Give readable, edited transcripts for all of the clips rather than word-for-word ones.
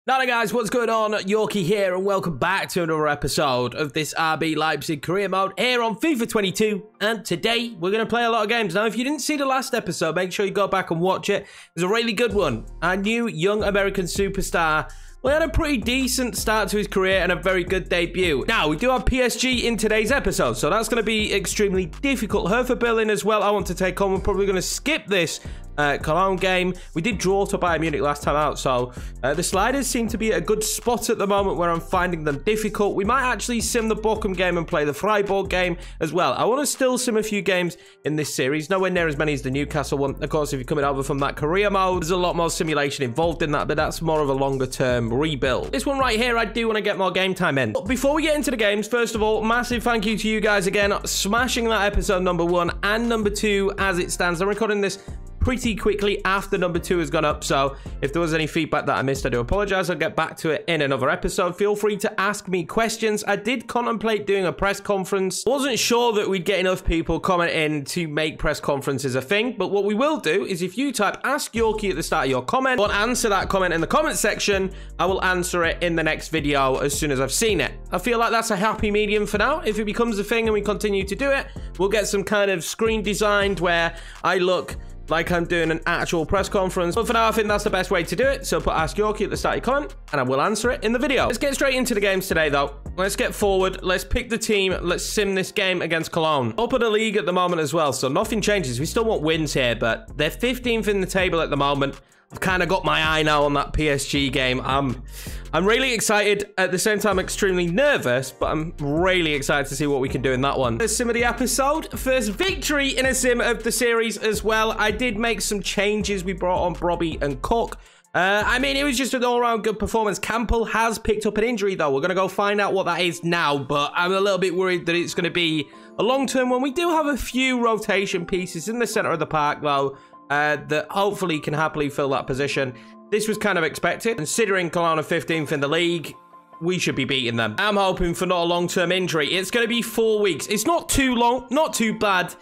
Now guys, what's going on? Yorkie here and welcome back to another episode of this RB Leipzig career mode here on FIFA 22. And today we're going to play a lot of games. Now if you didn't see the last episode, make sure you go back and watch it. It was a really good one. Our new young American superstar, well, he had a pretty decent start to his career and a very good debut. Now, we do have PSG in today's episode, so that's going to be extremely difficult. Hertha Berlin as well, I want to take on. We're probably going to skip this Cologne game. We did draw to Bayern Munich last time out, so the sliders seem to be at a good spot at the moment where I'm finding them difficult. We might actually sim the Bochum game and play the Freiburg game as well. I want to still sim a few games in this series, nowhere near as many as the Newcastle one. Of course, if you're coming over from that career mode, there's a lot more simulation involved in that, but that's more of a longer term rebuild. This one right here, I do want to get more game time in. But before we get into the games, first of all, massive thank you to you guys again, smashing that episode number 1 and number 2 as it stands. I'm recording this pretty quickly after number 2 has gone up, so if there was any feedback that I missed, I do apologize. I'll get back to it in another episode. Feel free to ask me questions. I did contemplate doing a press conference. Wasn't sure that we'd get enough people commenting to make press conferences a thing, but what we will do is if you type Ask Yorkie at the start of your comment or answer that comment in the comment section, I will answer it in the next video as soon as I've seen it. I feel like that's a happy medium for now. If it becomes a thing and we continue to do it, we'll get some kind of screen designed where I look like I'm doing an actual press conference. But for now, I think that's the best way to do it. So put Ask Yorkie at the start of your comment, and I will answer it in the video. Let's get straight into the games today, though. Let's get forward. Let's pick the team. Let's sim this game against Cologne. Up at the league at the moment as well, so nothing changes. We still want wins here, but they're 15th in the table at the moment. I've kind of got my eye now on that PSG game. I'm really excited, at the same time extremely nervous, but I'm really excited to see what we can do in that one. First sim of the episode, first victory in a sim of the series as well. I did make some changes. We brought on Brobby and Cook. I mean, it was just an all-around good performance. Campbell has picked up an injury, though. We're going to go find out what that is now, but I'm a little bit worried that it's going to be a long-term one. We do have a few rotation pieces in the center of the park, though, that hopefully can happily fill that position. This was kind of expected. Considering Cologne are 15th in the league, we should be beating them. I'm hoping for not a long-term injury. It's going to be 4 weeks. It's not too long, not too bad.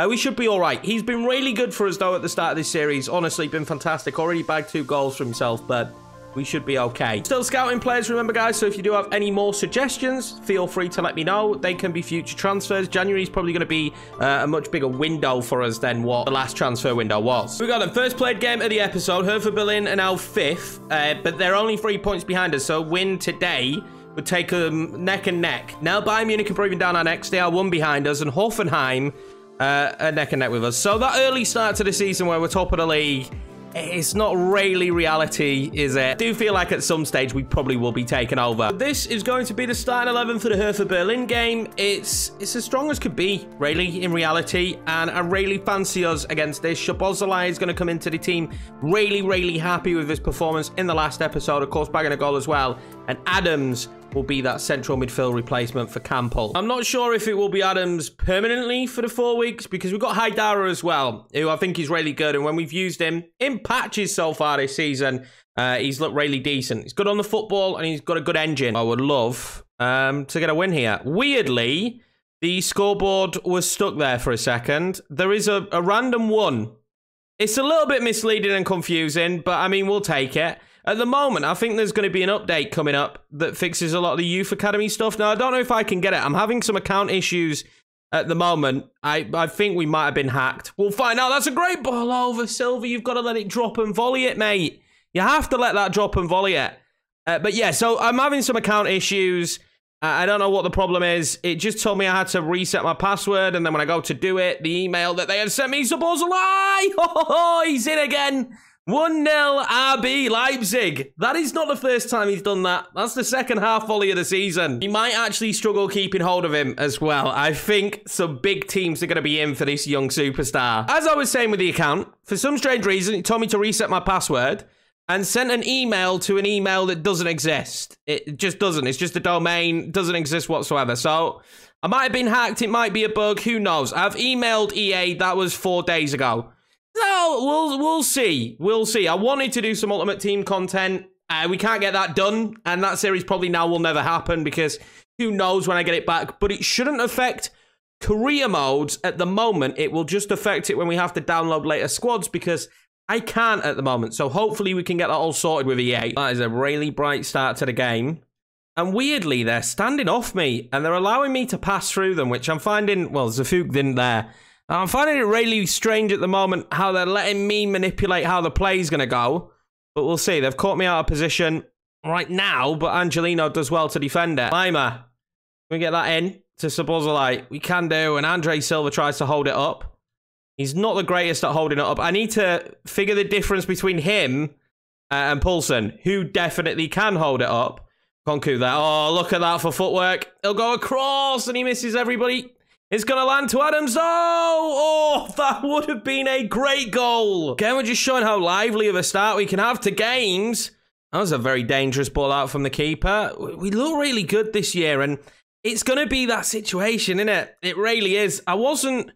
We should be all right. He's been really good for us, though, at the start of this series. Honestly, been fantastic. Already bagged 2 goals for himself, but we should be okay. Still scouting players, remember, guys, so if you do have any more suggestions, feel free to let me know. They can be future transfers. January is probably going to be a much bigger window for us than what the last transfer window was. We got the first played game of the episode. Hertha Berlin are now 5th, but they're only 3 points behind us, so win today would take them neck and neck. Now Bayern Munich are probably down our necks. They are 1 behind us, and Hoffenheim are neck and neck with us. So that early start to the season where we're top of the league, it's not really reality, is it? I do feel like at some stage we probably will be taken over. This is going to be the starting 11 for the Hertha Berlin game. It's as strong as could be, really, in reality. And I really fancy us against this. Szoboszlai is going to come into the team really happy with his performance in the last episode. Of course, bagging a goal as well. And Adams will be that central midfield replacement for Campbell. I'm not sure if it will be Adams permanently for the 4 weeks because we've got Haidara as well, who I think is really good. And when we've used him in patches so far this season, he's looked really decent. He's good on the football and he's got a good engine. I would love to get a win here. Weirdly, the scoreboard was stuck there for a second. There is a random 1. It's a little bit misleading and confusing, but I mean, we'll take it. At the moment, I think there's going to be an update coming up that fixes a lot of the Youth Academy stuff. Now, I don't know if I can get it. I'm having some account issues at the moment. I think we might have been hacked. We'll find out. That's a great ball over, Silva. You've got to let it drop and volley it, mate. You have to let that drop and volley it. But yeah, so I'm having some account issues. I don't know what the problem is. It just told me I had to reset my password, and then when I go to do it, the email that they had sent me is supposed to lie. Oh, he's in again. 1-0 RB Leipzig. That is not the first time he's done that. That's the second half volley of the season. He might actually struggle keeping hold of him as well. I think some big teams are going to be in for this young superstar. As I was saying with the account, for some strange reason, it told me to reset my password and sent an email to an email that doesn't exist. It just doesn't. It's just a domain. Doesn't exist whatsoever. So I might have been hacked. It might be a bug. Who knows? I've emailed EA. That was 4 days ago. So we'll see. We'll see. I wanted to do some Ultimate Team content. We can't get that done. And that series probably now will never happen because who knows when I get it back. But it shouldn't affect career modes at the moment. It will just affect it when we have to download later squads because I can't at the moment, so hopefully we can get that all sorted with EA. That is a really bright start to the game. And weirdly, they're standing off me, and they're allowing me to pass through them, which I'm finding, well, Zafuk didn't there. I'm finding it really strange at the moment how they're letting me manipulate how the play's going to go. But we'll see. They've caught me out of position right now, but Angelino does well to defend it. Lima, can we get that in to Sabozalai? We can do, and Andre Silva tries to hold it up. He's not the greatest at holding it up. I need to figure the difference between him and Poulsen, who definitely can hold it up. Konku there. Oh, look at that for footwork. He'll go across and he misses everybody. It's going to land to Adams. Oh, that would have been a great goal. Again, we're just showing how lively of a start we can have to games. That was a very dangerous ball out from the keeper. We look really good this year, and it's going to be that situation, isn't it? It really is. I wasn't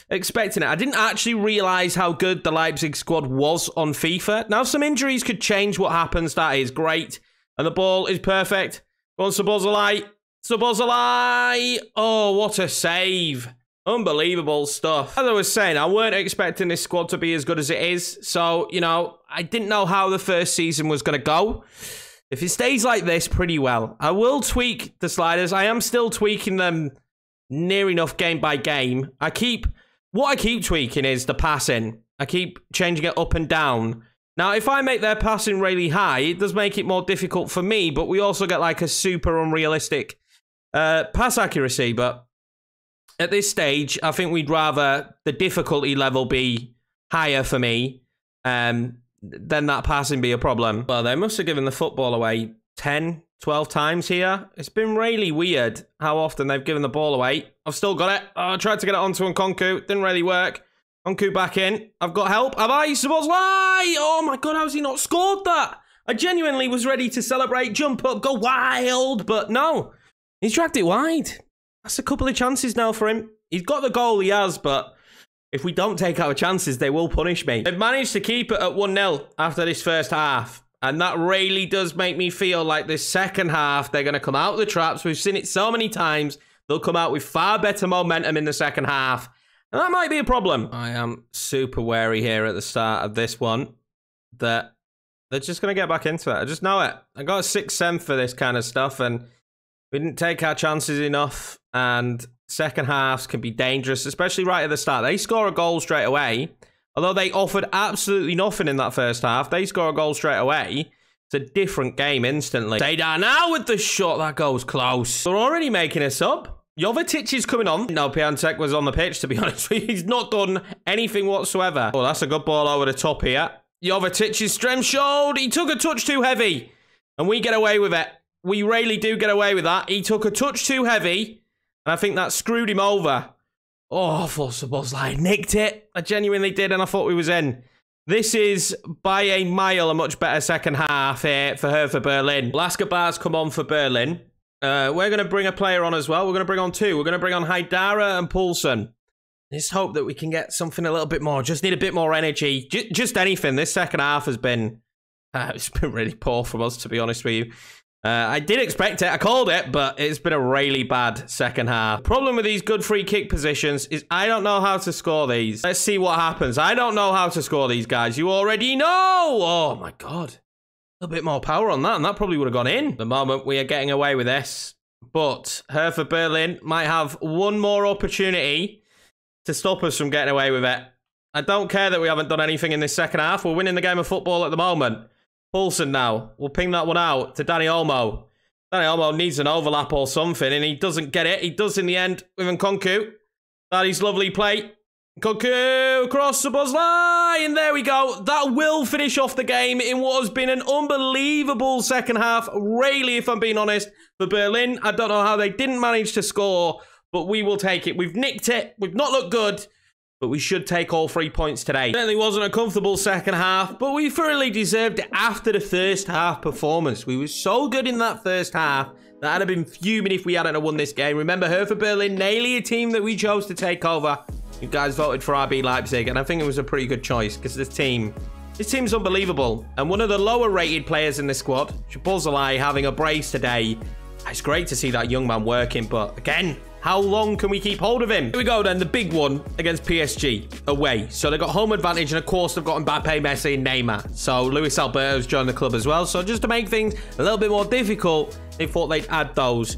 expecting it. I didn't actually realize how good the Leipzig squad was on FIFA. Now, some injuries could change what happens. That is great. And the ball is perfect. Go on, Sabozalai. Sabozalai. Oh, what a save. Unbelievable stuff. As I was saying, I weren't expecting this squad to be as good as it is. So, you know, I didn't know how the first season was going to go. If it stays like this, pretty well. I will tweak the sliders. I am still tweaking them near enough game by game. What I keep tweaking is the passing. I keep changing it up and down. Now, if I make their passing really high, it does make it more difficult for me, but we also get like a super unrealistic pass accuracy. But at this stage, I think we'd rather the difficulty level be higher for me than that passing be a problem. Well, they must have given the football away 10, 12 times here. It's been really weird how often they've given the ball away. I've still got it. Oh, I tried to get it onto Nkunku. Didn't really work. Nkunku back in. I've got help. Have I? Sabozalai! Oh my God, how's he not scored that? I genuinely was ready to celebrate, jump up, go wild, but no. He's dragged it wide. That's a couple of chances now for him. He's got the goal, he has, but if we don't take our chances, they will punish me. They've managed to keep it at 1-0 after this first half. And that really does make me feel like this second half, they're going to come out of the traps. We've seen it so many times. They'll come out with far better momentum in the second half. And that might be a problem. I am super wary here at the start of this one that they're just going to get back into it. I just know it. I got a 6th for this kind of stuff, and we didn't take our chances enough. And second halves can be dangerous, especially right at the start. They score a goal straight away. Although they offered absolutely nothing in that first half, they score a goal straight away. It's a different game instantly. Stay down now with the shot. That goes close. They're already making a sub. Jovetic is coming on. No, Piatek was on the pitch, to be honest with you. He's not done anything whatsoever. Oh, that's a good ball over the top here. Jovetic's strength showed. He took a touch too heavy. And we get away with it. We really do get away with that. He took a touch too heavy. And I think that screwed him over. Oh, Sabozalai nicked it. I genuinely did, and I thought we was in. This is, by a mile, a much better second half here for her for Berlin. Lasker Bar's come on for Berlin. We're going to bring a player on as well. We're going to bring on 2. We're going to bring on Haidara and Poulsen. Just hope that we can get something a little bit more. Just need a bit more energy. Just anything. This second half has been... it's been really poor from us, to be honest with you. I did expect it. I called it, but it's been a really bad second half. The problem with these good free kick positions is I don't know how to score these. Let's see what happens. I don't know how to score these guys. You already know. Oh, my God. A bit more power on that, and that probably would have gone in. At the moment, we are getting away with this. But Hertha Berlin might have one more opportunity to stop us from getting away with it. I don't care that we haven't done anything in this second half. We're winning the game of football at the moment. Poulsen now. We'll ping that one out to Danny Olmo. Danny Olmo needs an overlap or something, and he doesn't get it. He does in the end with Nkunku. That is lovely play. Nkunku across the Sabozalai, and there we go. That will finish off the game in what has been an unbelievable second half, really, if I'm being honest, for Berlin. I don't know how they didn't manage to score, but we will take it. We've nicked it. We've not looked good, but we should take all 3 points today. Certainly wasn't a comfortable second half, but we thoroughly deserved it after the first half performance. We were so good in that first half that I'd have been fuming if we hadn't won this game. Remember, Hertha Berlin, nearly a team that we chose to take over. You guys voted for RB Leipzig, and I think it was a pretty good choice because this team's unbelievable. And one of the lower rated players in the squad, Sabozalai, having a brace today. It's great to see that young man working, but again, How long can we keep hold of him? Here we go then, the big one against PSG, away. So they've got home advantage, and of course they've got Mbappe, Messi, and Neymar. So Luis Alberto's joined the club as well. So just to make things a little bit more difficult, they thought they'd add those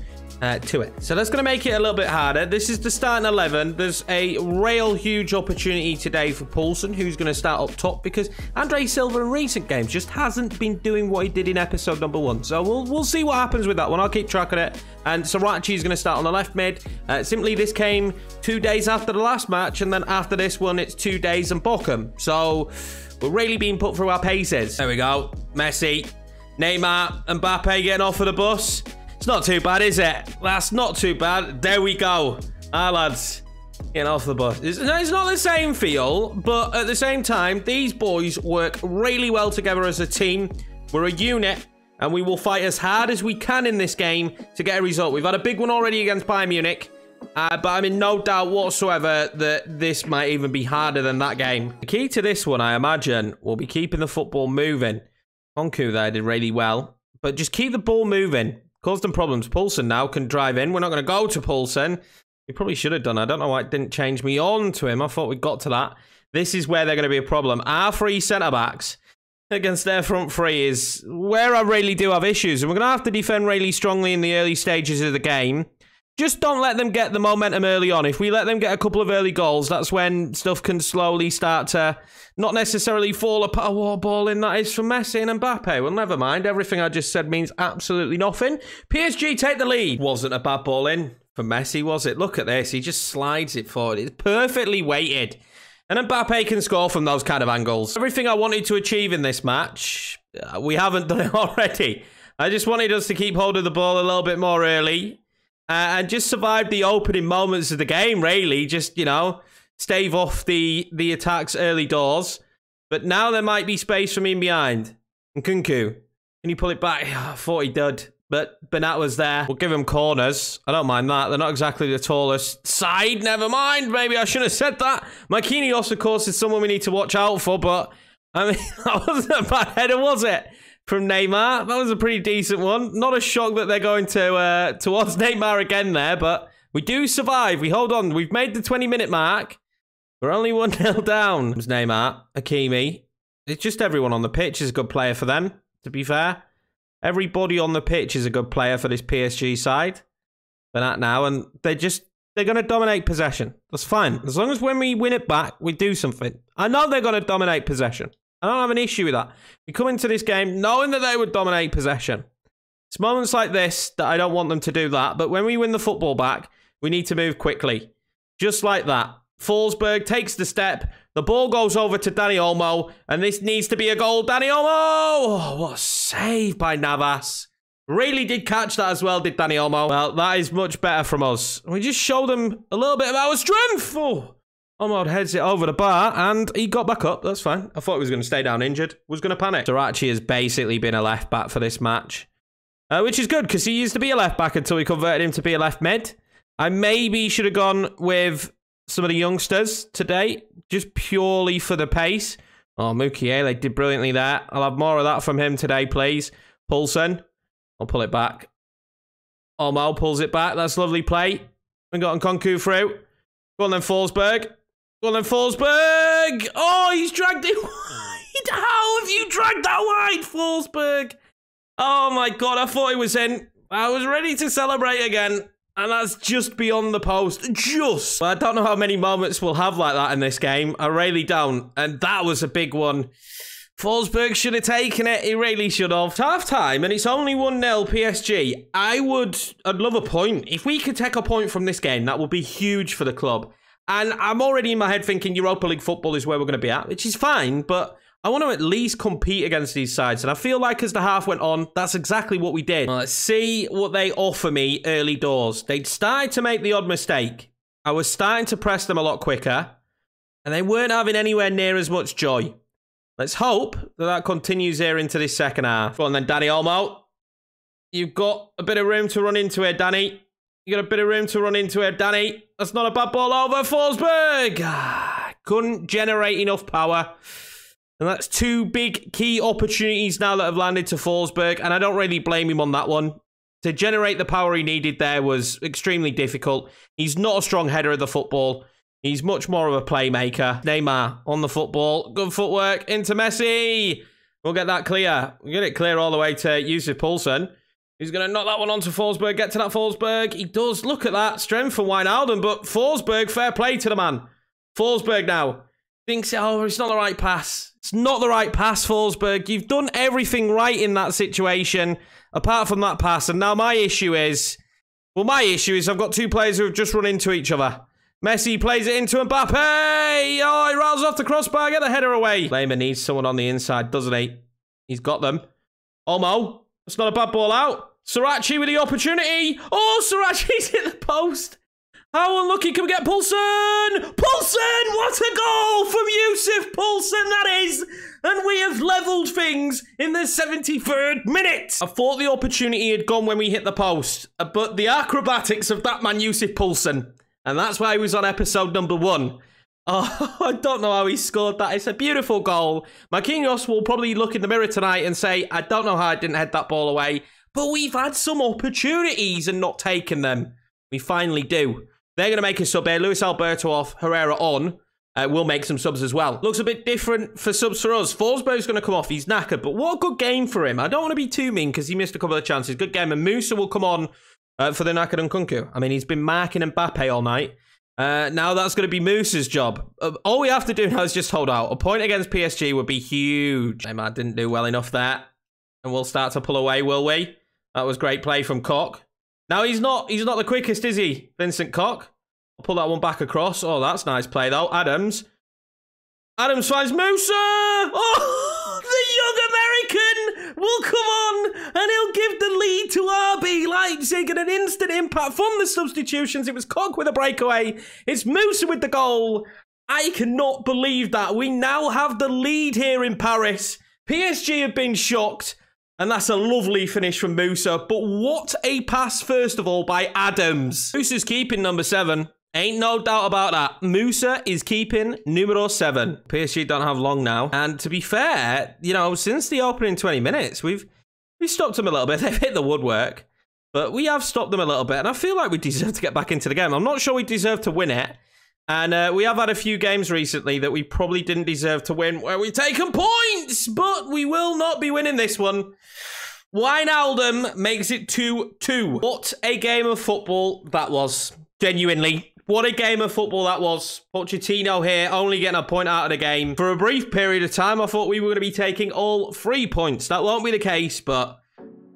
to it. So that's going to make it a little bit harder. This is the starting 11. There's a real huge opportunity today for Poulsen, who's going to start up top, because Andre Silva in recent games just hasn't been doing what he did in episode number 1. So we'll see what happens with that one. I'll keep track of it. And Sriracha is going to start on the left mid. Simply, this came 2 days after the last match, and then after this one, it's 2 days and Bochum. So we're really being put through our paces. There we go. Messi, Neymar, Mbappe getting off of the bus. It's not too bad, is it? That's not too bad. There we go. Ah, lads. Getting off the bus. It's not the same feel, but at the same time, these boys work really well together as a team. We're a unit, and we will fight as hard as we can in this game to get a result. We've had a big one already against Bayern Munich, but I'm in no doubt whatsoever that this might even be harder than that game. The key to this one, I imagine, will be keeping the football moving. Konku there did really well, but just keep the ball moving. Caused them problems. Poulsen now can drive in. We're not going to go to Poulsen. We probably should have done. I don't know why it didn't change me on to him. I thought we got to that. This is where they're going to be a problem. Our 3 centre-backs against their front 3 is where I really do have issues. And we're going to have to defend really strongly in the early stages of the game. Just don't let them get the momentum early on. If we let them get a couple of early goals, that's when stuff can slowly start to not necessarily fall apart. What ball in that is from Messi and Mbappe. Well, never mind. Everything I just said means absolutely nothing. PSG take the lead. Wasn't a bad ball in for Messi, was it? Look at this. He just slides it forward. It's perfectly weighted. And Mbappe can score from those kind of angles. Everything I wanted to achieve in this match, we haven't done it already. I just wanted us to keep hold of the ball a little bit more early. And just survive the opening moments of the game, really. Just, you know, stave off the attacks early doors. But now there might be space for me in behind. And Kunku, can you pull it back? I thought he did. But Bernat was there. We'll give him corners. I don't mind that. They're not exactly the tallest side. Never mind. Maybe I shouldn't have said that. Marquinhos, of course, is someone we need to watch out for. But, I mean, that wasn't a bad header, was it? From Neymar. That was a pretty decent one. Not a shock that they're going to towards Neymar again there, but we do survive. We hold on. We've made the 20-minute mark. We're only 1-0 down. It's Neymar, Hakimi. It's just everyone on the pitch is a good player for them, to be fair. Everybody on the pitch is a good player for this PSG side. They're not now, and they're going to dominate possession. That's fine. As long as when we win it back, we do something. I know they're going to dominate possession. I don't have an issue with that. We come into this game knowing that they would dominate possession. It's moments like this that I don't want them to do that. But when we win the football back, we need to move quickly. Just like that. Forsberg takes the step. The ball goes over to Dani Olmo. And this needs to be a goal. Dani Olmo! Oh, what a save by Navas. Really did catch that as well, did Dani Olmo. Well, that is much better from us. We just showed them a little bit of our strength. Oh. Omar heads it over the bar, and he got back up. That's fine. I thought he was going to stay down injured. Was going to panic. Sriracha has basically been a left back for this match, which is good because he used to be a left back until we converted him to be a left mid. I maybe should have gone with some of the youngsters today, just purely for the pace. Oh, Mukiele did brilliantly there. I'll have more of that from him today, please. Poulsen. I'll pull it back. Olmo pulls it back. That's lovely play. We got Nkunku through. Go on then, Forsberg. Go on then, Forsberg. Oh, he's dragged it wide. How have you dragged that wide, Forsberg? Oh my God, I thought he was in. I was ready to celebrate again. And that's just beyond the post. Just. But I don't know how many moments we'll have like that in this game. I really don't. And that was a big one. Forsberg should have taken it. He really should have. It's half time and it's only 1-0 PSG. I'd love a point. If we could take a point from this game, that would be huge for the club. And I'm already in my head thinking Europa League football is where we're going to be at, which is fine, but I want to at least compete against these sides. And I feel like as the half went on, that's exactly what we did. Well, let's see what they offer me early doors. They'd started to make the odd mistake. I was starting to press them a lot quicker, and they weren't having anywhere near as much joy. Let's hope that continues here into this second half. Go on then, Dani Olmo. You've got a bit of room to run into here, Danny. You got a bit of room to run into here, Danny. That's not a bad ball over Forsberg. Couldn't generate enough power. And that's two big key opportunities now that have landed to Forsberg. And I don't really blame him on that one, To generate the power he needed there was extremely difficult. He's not a strong header of the football. He's much more of a playmaker. Neymar on the football. Good footwork into Messi. We'll get that clear. We'll get it clear all the way to Yusuf Poulsen. He's going to knock that one onto Forsberg. Get to that Forsberg. He does. Look at that. Strength for Wijnaldum. But Forsberg, fair play to the man. Forsberg now thinks, oh, it's not the right pass. It's not the right pass, Forsberg. You've done everything right in that situation, apart from that pass. And now my issue is, I've got two players who have just run into each other. Messi plays it into Mbappe. Oh, he rattles off the crossbar. Get the header away. Lehmann needs someone on the inside, doesn't he? He's got them. Olmo. That's not a bad ball out. Srirachi with the opportunity. Oh, Srirachi's hit the post. How unlucky can we get? Poulsen! Poulsen! What a goal from Yusuf Poulsen, that is! And we have levelled things in the 73rd minute. I thought the opportunity had gone when we hit the post, but the acrobatics of that man, Yusuf Poulsen, and that's why he was on episode number 1. Oh, I don't know how he scored that. It's a beautiful goal. Marquinhos will probably look in the mirror tonight and say, I don't know how I didn't head that ball away, but we've had some opportunities and not taken them. We finally do. They're going to make a sub here. Luis Alberto off, Herrera on. We'll make some subs as well. Looks a bit different for subs for us. Forsberg's going to come off. He's knackered, but what a good game for him. I don't want to be too mean because he missed a couple of chances. Good game. And Musa will come on for the knackered and Nkunku. I mean, he's been marking Mbappe all night. Now that's going to be Musa's job. All we have to do now is just hold out. A point against PSG would be huge. Neymar didn't do well enough there. And we'll start to pull away, will we? That was great play from Koch. Now he's not the quickest, is he, Vincent Koch? I'll pull that one back across. Oh, that's nice play, though. Adams finds Musa! Oh, the young American will come on, and he'll give the lead to RB Leipzig, and an instant impact from the substitutions. It was Koch with a breakaway. It's Musa with the goal. I cannot believe that. We now have the lead here in Paris. PSG have been shocked. And that's a lovely finish from Musa. But what a pass, first of all, by Adams. Musa's keeping number 7. Ain't no doubt about that. Musa is keeping numero 7. PSG don't have long now. And to be fair, you know, since the opening 20 minutes, we've stopped them a little bit. They've hit the woodwork. But we have stopped them a little bit. And I feel like we deserve to get back into the game. I'm not sure we deserve to win it. And we have had a few games recently that we probably didn't deserve to win, where we've taken points, but we will not be winning this one. Wijnaldum makes it 2-2. What a game of football that was. Genuinely, what a game of football that was. Pochettino here, only getting a point out of the game. For a brief period of time, I thought we were going to be taking all 3 points. That won't be the case, but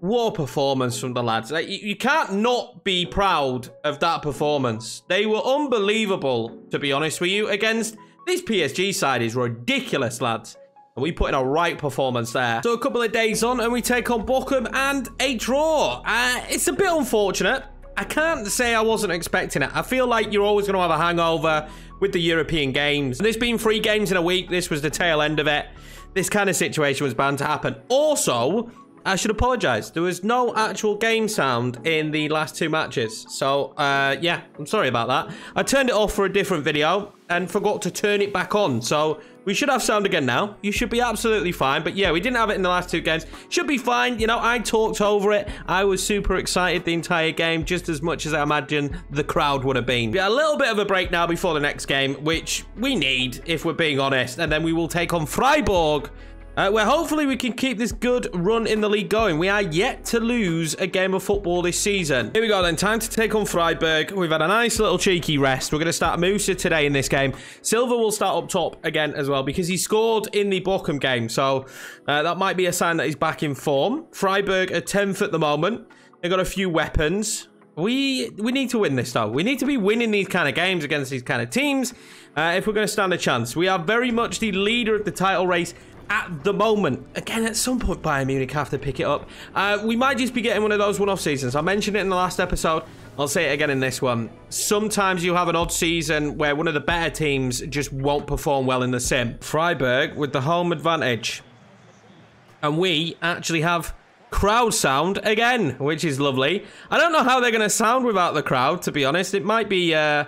what a performance from the lads. You can't not be proud of that performance. They were unbelievable, to be honest with you. Against this PSG side is ridiculous, lads. And we put in a right performance there. So a couple of days on, and we take on Bochum and a draw. It's a bit unfortunate. I can't say I wasn't expecting it. I feel like you're always going to have a hangover with the European games. And there's been 3 games in a week. This was the tail end of it. This kind of situation was bound to happen. Also, I should apologize. There was no actual game sound in the last 2 matches. So, yeah, I'm sorry about that. I turned it off for a different video and forgot to turn it back on. So, we should have sound again now. You should be absolutely fine. But, yeah, we didn't have it in the last 2 games. Should be fine. You know, I talked over it. I was super excited the entire game, just as much as I imagine the crowd would have been. We had a little bit of a break now before the next game, which we need, if we're being honest. And then we will take on Freiburg, where hopefully we can keep this good run in the league going. We are yet to lose a game of football this season. Here we go then. Time to take on Freiburg. We've had a nice little cheeky rest. We're going to start Musa today in this game. Silva will start up top again as well because he scored in the Bochum game. So that might be a sign that he's back in form. Freiburg are 10th at the moment. They've got a few weapons. We need to win this though. We need to be winning these kind of games against these kind of teams if we're going to stand a chance. We are very much the leader of the title race at the moment. Again, at some point, Bayern Munich have to pick it up. We might just be getting one of those one-off seasons. I mentioned it in the last episode. I'll say it again in this one. Sometimes you have an odd season where one of the better teams just won't perform well in the sim. Freiburg with the home advantage. And we actually have crowd sound again, which is lovely. I don't know how they're going to sound without the crowd, to be honest. It might be a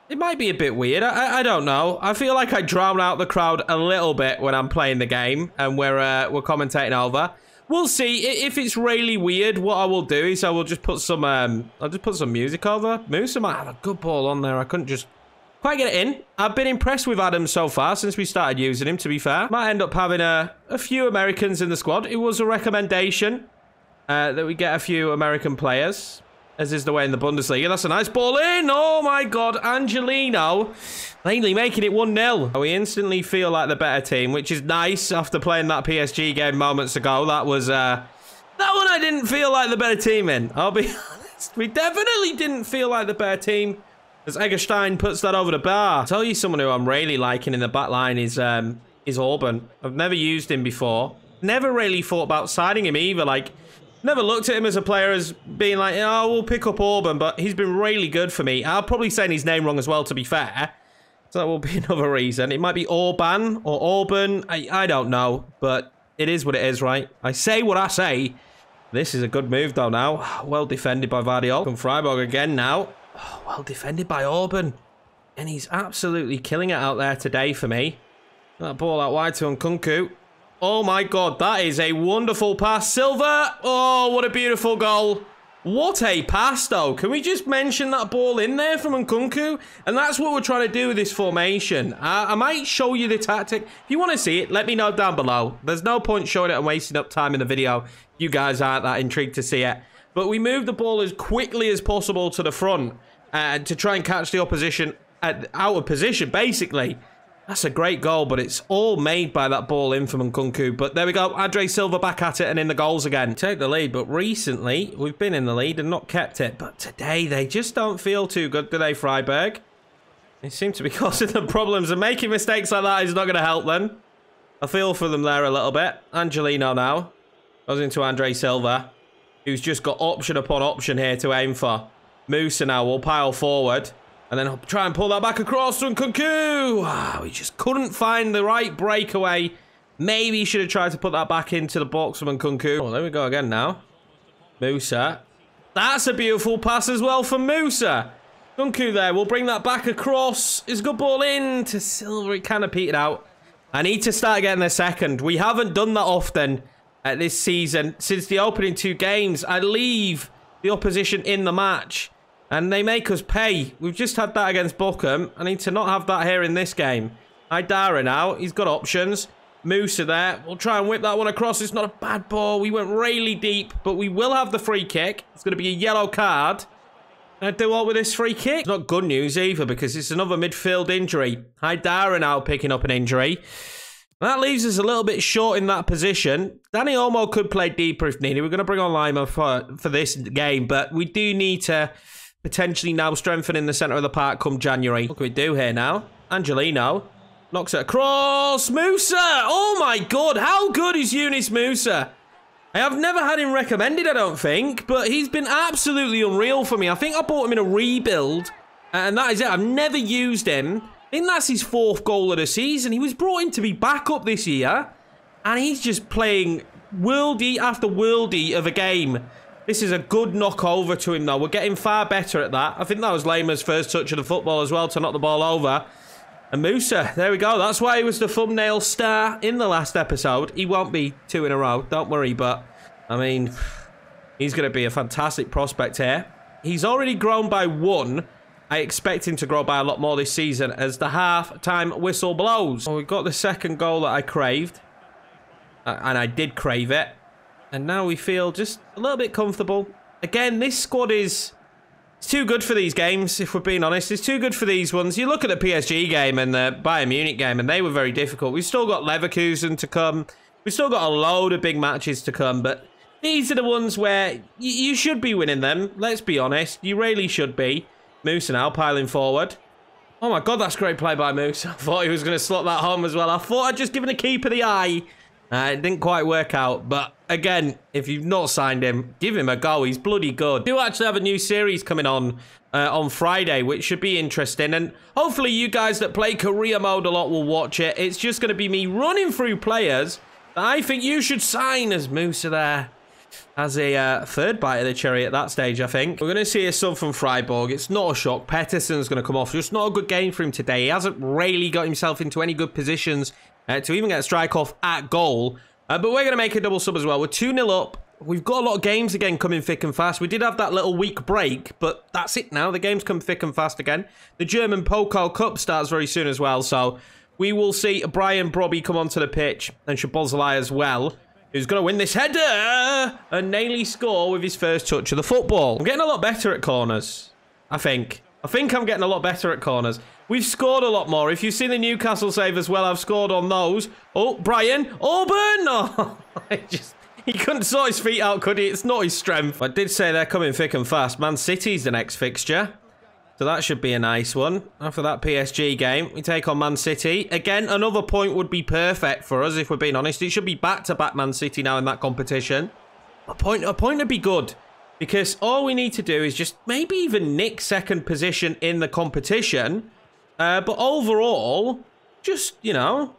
bit weird. I don't know. I feel like I drown out the crowd a little bit when I'm playing the game and we're commentating over. we'll see. If it's really weird, what I will do is I will just put some, I'll just put some music over. Musa might have a good ball on there. I couldn't just quite get it in. I've been impressed with Adam so far since we started using him, to be fair. Might end up having a few Americans in the squad. It was a recommendation that we get a few American players, as is the way in the Bundesliga. That's a nice ball in. Oh, my God. Angelino mainly making it 1-0. We instantly feel like the better team, which is nice after playing that PSG game moments ago. That was, that one I didn't feel like the better team in. I'll be honest. We definitely didn't feel like the better team as Eggestein puts that over the bar. I'll tell you someone who I'm really liking in the back line is Orban. I've never used him before. Never really thought about signing him either. Like, never looked at him as a player as being like, oh, we'll pick up Orban, but he's been really good for me. I'll probably say his name wrong as well, to be fair. So that will be another reason. It might be Orban or Orban. I don't know, but it is what it is, right? I say what I say. This is a good move, though, now. Well defended by Vardiol. From Freiburg again now. Oh, well defended by Orban. And he's absolutely killing it out there today for me. That ball out wide to Nkunku. Oh my God, that is a wonderful pass. Silva. Oh, what a beautiful goal. What a pass, though. Can we just mention that ball in there from Nkunku? And that's what we're trying to do with this formation. I might show you the tactic. If you want to see it, let me know down below. There's no point showing it and wasting up time in the video. You guys aren't that intrigued to see it. But we move the ball as quickly as possible to the front to try and catch the opposition out of position, basically. That's a great goal, but it's all made by that ball in from Nkunku. But there we go. Andre Silva back at it and in the goals again. Take the lead, but recently we've been in the lead and not kept it. But today they just don't feel too good, do they, Freiburg? They seem to be causing them problems, and making mistakes like that is not going to help them. I feel for them there a little bit. Angelino now goes into Andre Silva, who's just got option upon option here to aim for. Musa now will pile forward. And then I'll try and pull that back across to Nkunku. Wow, he just couldn't find the right breakaway. Maybe he should have tried to put that back into the box from Nkunku. Oh, there we go again now. Musa. That's a beautiful pass as well from Musa. Nkunku there. We'll bring that back across. It's a good ball in to Silva. It kind of petered out. I need to start getting a second. We haven't done that often this season. Since the opening 2 games, I leave the opposition in the match. And they make us pay. We've just had that against Bochum. I need to not have that here in this game. Haidara now. He's got options. Musa there. We'll try and whip that one across. It's not a bad ball. We went really deep. But we will have the free kick. It's going to be a yellow card. Can I do what with this free kick? It's not good news either, because it's another midfield injury. Haidara now picking up an injury. That leaves us a little bit short in that position. Danny Olmo could play deeper if needed. We're going to bring on Lima for this game. But we do need to potentially now strengthen in the centre of the park come January. What can we do here now? Angelino knocks it across. Musa! Oh my God, how good is Yunus Musa? I have never had him recommended, I don't think, but he's been absolutely unreal for me. I think I bought him in a rebuild, and that is it. I've never used him. I think that's his 4th goal of the season. He was brought in to be backup this year, and he's just playing worldie after worldie of a game. This is a good knock over to him, though. We're getting far better at that. I think that was Lema's first touch of the football as well to knock the ball over. And Musa, there we go. That's why he was the thumbnail star in the last episode. He won't be 2 in a row, don't worry. But, I mean, he's going to be a fantastic prospect here. He's already grown by 1. I expect him to grow by a lot more this season as the half-time whistle blows. Well, we've got the second goal that I craved. And I did crave it. And now we feel just a little bit comfortable. Again, this squad is too good for these games, if we're being honest. It's too good for these ones. You look at the PSG game and the Bayern Munich game, and they were very difficult. We've still got Leverkusen to come. We've still got a load of big matches to come. But these are the ones where you should be winning them. Let's be honest. You really should be. Musa now piling forward. Oh my God, that's great play by Musa. I thought he was going to slot that home as well. I thought I'd just given a keeper the eye. It didn't quite work out, but again, if you've not signed him, give him a go. He's bloody good. We do actually have a new series coming on Friday, which should be interesting, and hopefully you guys that play career mode a lot will watch it. It's just going to be me running through players that I think you should sign. As Musa there has a third bite of the cherry at that stage, I think. We're going to see a sub from Freiburg. It's not a shock. Pettersson's going to come off. Just not a good game for him today. He hasn't really got himself into any good positions to even get a strike off at goal. But we're going to make a double sub as well. We're 2-0 up. We've got a lot of games again coming thick and fast. We did have that little week break, but that's it now. The games come thick and fast again. The German Pokal Cup starts very soon as well, so we will see Brian Brobby come onto the pitch and Szoboszlai as well, who's going to win this header and nearly score with his first touch of the football. I'm getting a lot better at corners, I think. I think I'm getting a lot better at corners. We've scored a lot more. If you've seen the Newcastle save as well, I've scored on those. Oh, Brian. Auburn! Oh, he couldn't sort his feet out, could he? It's not his strength. I did say they're coming thick and fast. Man City's the next fixture. So that should be a nice one. After that PSG game, we take on Man City. Again, another point would be perfect for us, if we're being honest. It should be back-to-back Man City now in that competition. A point would be good. Because all we need to do is just maybe even nick second position in the competition. But overall, just, you know,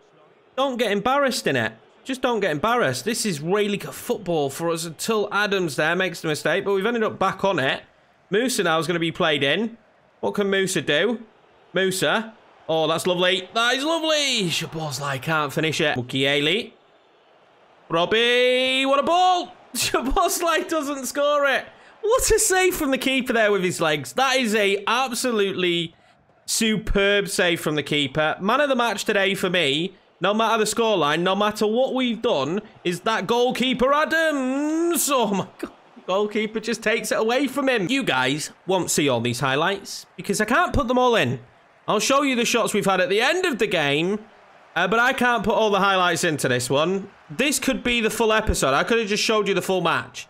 don't get embarrassed in it. Just don't get embarrassed. This is really good football for us until Adams there makes the mistake. But we've ended up back on it. Musa now is going to be played in. What can Musa do? Musa. Oh, that's lovely. That is lovely. Szoboszlai can't finish it. Mukiele. Robbie. What a ball. Szoboszlai doesn't score it. What a save from the keeper there with his legs. That is a absolutely superb save from the keeper. Man of the match today for me. No matter the scoreline, no matter what we've done, is that goalkeeper Adams. Oh my God. Goalkeeper just takes it away from him. You guys won't see all these highlights because I can't put them all in. I'll show you the shots we've had at the end of the game, but I can't put all the highlights into this one. This could be the full episode. I could have just showed you the full match.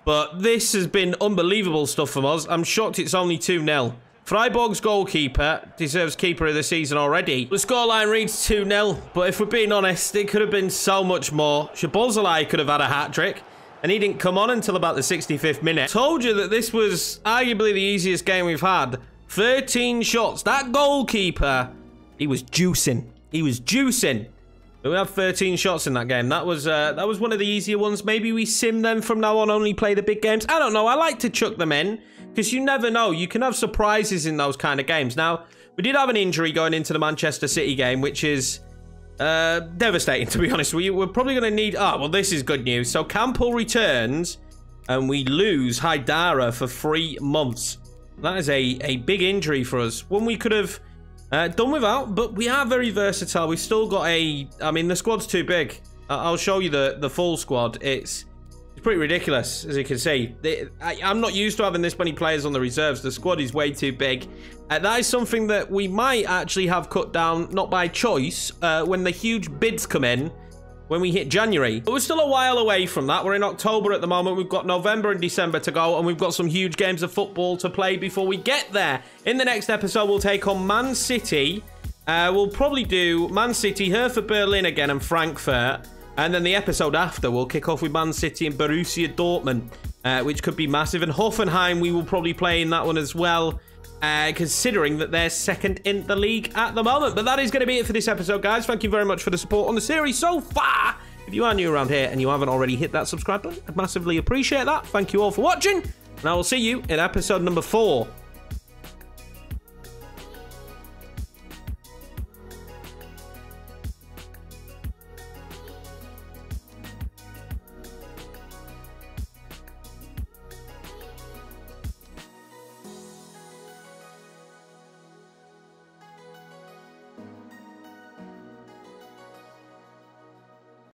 But this has been unbelievable stuff from us. I'm shocked it's only 2-0. Freiburg's goalkeeper deserves keeper of the season already. The scoreline reads 2-0, but if we're being honest, it could have been so much more. Szoboszlai could have had a hat-trick, and he didn't come on until about the 65th minute. Told you that this was arguably the easiest game we've had. 13 shots. That goalkeeper, he was juicing. He was juicing. We have 13 shots in that game. That was one of the easier ones. Maybe we sim them from now on, only play the big games. I don't know. I like to chuck them in because you never know. You can have surprises in those kind of games. Now, we did have an injury going into the Manchester City game, which is devastating, to be honest. We're probably going to need... Oh, well, this is good news. So, Campbell returns and we lose Haidara for 3 months. That is a big injury for us. One we could have... done without, but we are very versatile. We've still got a... I mean, the squad's too big. I'll show you the full squad. It's pretty ridiculous, as you can see. I'm not used to having this many players on the reserves. The squad is way too big. That is something that we might actually have cut down, not by choice, when the huge bids come in, when we hit January. But we're still a while away from that. We're in October at the moment. We've got November and December to go, and we've got some huge games of football to play before we get there. In the next episode, we'll take on Man City. We'll probably do Man City, Hertha Berlin again, and Frankfurt. And then the episode after, we'll kick off with Man City and Borussia Dortmund, which could be massive. And Hoffenheim, we will probably play in that one as well, considering that they're second in the league at the moment. But that is going to be it for this episode, guys. Thank you very much for the support on the series so far. If you are new around here and you haven't already hit that subscribe button, I'd massively appreciate that. Thank you all for watching, and I will see you in episode number 4.